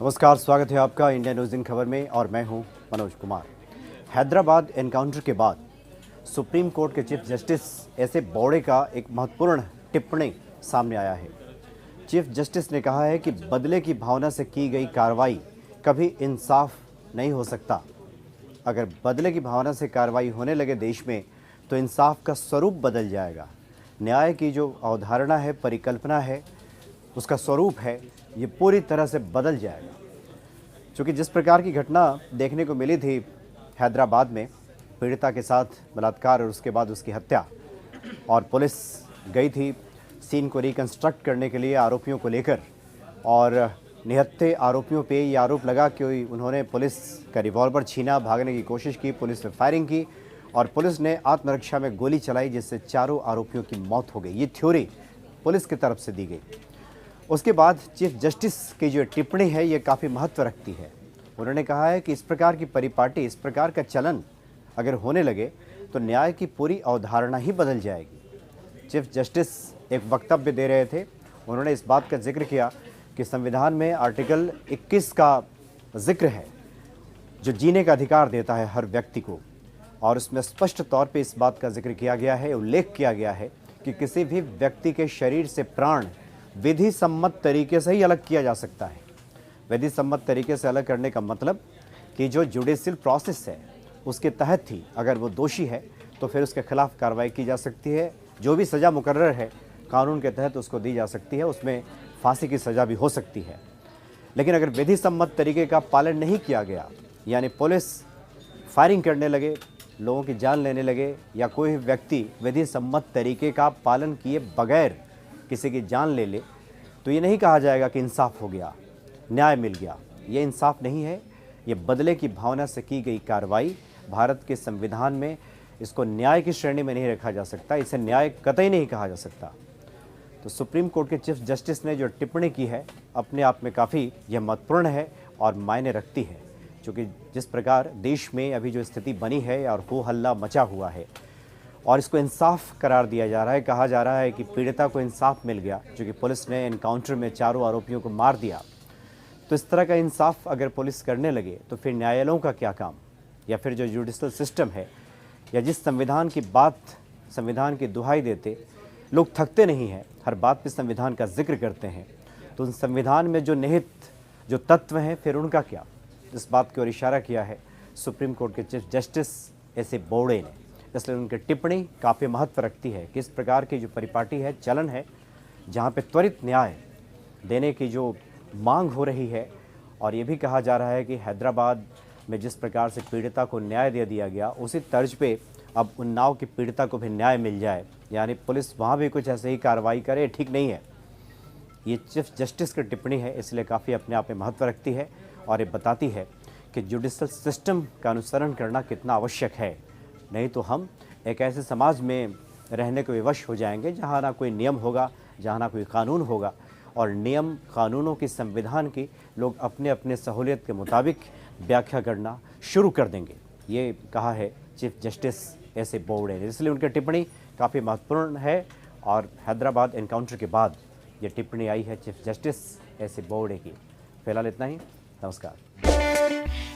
नमस्कार, स्वागत है आपका इंडिया न्यूज़ इन खबर में और मैं हूं मनोज कुमार। हैदराबाद एनकाउंटर के बाद सुप्रीम कोर्ट के chief justice S A Bobde का एक महत्वपूर्ण टिप्पणी सामने आया है। चीफ जस्टिस ने कहा है कि बदले की भावना से की गई कार्रवाई कभी इंसाफ नहीं हो सकता। अगर बदले की भावना से कार्रवाई होने लगे देश में तो इंसाफ का स्वरूप बदल जाएगा। न्याय की जो अवधारणा है, परिकल्पना है, उसका स्वरूप है, ये पूरी तरह से बदल जाएगा। क्योंकि जिस प्रकार की घटना देखने को मिली थी हैदराबाद में, पीड़िता के साथ बलात्कार और उसके बाद उसकी हत्या, और पुलिस गई थी सीन को रिकंस्ट्रक्ट करने के लिए आरोपियों को लेकर, और निहत्थे आरोपियों पे ये आरोप लगा कि उन्होंने पुलिस का रिवॉल्वर छीना, भागने की कोशिश की, पुलिस ने फायरिंग की और पुलिस ने आत्मरक्षा में गोली चलाई जिससे चारों आरोपियों की मौत हो गई। ये थ्योरी पुलिस की तरफ से दी गई। उसके बाद चीफ जस्टिस की जो टिप्पणी है ये काफ़ी महत्व रखती है। उन्होंने कहा है कि इस प्रकार की परिपाटी, इस प्रकार का चलन अगर होने लगे तो न्याय की पूरी अवधारणा ही बदल जाएगी। चीफ जस्टिस एक वक्तव्य दे रहे थे। उन्होंने इस बात का जिक्र किया कि संविधान में आर्टिकल 21 का जिक्र है जो जीने का अधिकार देता है हर व्यक्ति को, और उसमें स्पष्ट तौर पे इस बात का जिक्र किया गया है, उल्लेख किया गया है कि किसी भी व्यक्ति के शरीर से प्राण विधि सम्मत तरीके से ही अलग किया जा सकता है। विधि सम्मत तरीके से अलग करने का मतलब कि जो जुडिशियल प्रोसेस है उसके तहत ही अगर वो दोषी है तो फिर उसके खिलाफ कार्रवाई की जा सकती है। जो भी सज़ा मुकर्रर है कानून के तहत उसको दी जा सकती है, उसमें फांसी की सज़ा भी हो सकती है। लेकिन अगर विधि सम्मत तरीके का पालन नहीं किया गया, यानी पुलिस फायरिंग करने लगे, लोगों की जान लेने लगे, या कोई व्यक्ति विधि सम्मत तरीके का पालन किए बगैर किसी की जान ले ले, तो ये नहीं कहा जाएगा कि इंसाफ हो गया, न्याय मिल गया। ये इंसाफ नहीं है, ये बदले की भावना से की गई कार्रवाई। भारत के संविधान में इसको न्याय की श्रेणी में नहीं रखा जा सकता, इसे न्याय कतई नहीं कहा जा सकता। तो सुप्रीम कोर्ट के चीफ जस्टिस ने जो टिप्पणी की है अपने आप में काफ़ी यह महत्वपूर्ण है और मायने रखती है, क्योंकि जिस प्रकार देश में अभी जो स्थिति बनी है और हो हल्ला मचा हुआ है और इसको इंसाफ करार दिया जा रहा है, कहा जा रहा है कि पीड़िता को इंसाफ मिल गया क्योंकि पुलिस ने एनकाउंटर में चारों आरोपियों को मार दिया। तो इस तरह का इंसाफ अगर पुलिस करने लगे तो फिर न्यायालयों का क्या काम, या फिर जो जुडिशल सिस्टम है, या जिस संविधान की बात, संविधान की दुहाई देते लोग थकते नहीं हैं, हर बात पे संविधान का जिक्र करते हैं, तो उन संविधान में जो निहित जो तत्व हैं फिर उनका क्या। इस बात की ओर इशारा किया है सुप्रीम कोर्ट के chief justice S A Bobde ने। इसलिए उनकी टिप्पणी काफ़ी महत्व रखती है कि इस प्रकार की जो परिपाटी है, चलन है, जहाँ पे त्वरित न्याय देने की जो मांग हो रही है, और ये भी कहा जा रहा है कि हैदराबाद में जिस प्रकार से पीड़िता को न्याय दे दिया गया उसी तर्ज पे अब उन्नाव की पीड़िता को भी न्याय मिल जाए, यानी पुलिस वहाँ भी कुछ ऐसे ही कार्रवाई करे, ठीक नहीं है। ये चीफ जस्टिस की टिप्पणी है, इसलिए काफ़ी अपने आप में महत्व रखती है और ये बताती है कि जुडिशल सिस्टम का अनुसरण करना कितना आवश्यक है। नहीं तो हम एक ऐसे समाज में रहने को विवश हो जाएंगे जहाँ ना कोई नियम होगा, जहाँ ना कोई कानून होगा, और नियम कानूनों की, संविधान की लोग अपने अपने सहूलियत के मुताबिक व्याख्या करना शुरू कर देंगे। ये कहा है chief justice S A Bobde ने, इसलिए उनकी टिप्पणी काफ़ी महत्वपूर्ण है। और हैदराबाद एनकाउंटर के बाद ये टिप्पणी आई है chief justice S A Bobde की। फिलहाल इतना ही, नमस्कार।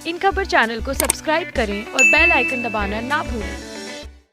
इन खबर चैनल को सब्सक्राइब करें और बेल आइकन दबाना ना भूलें।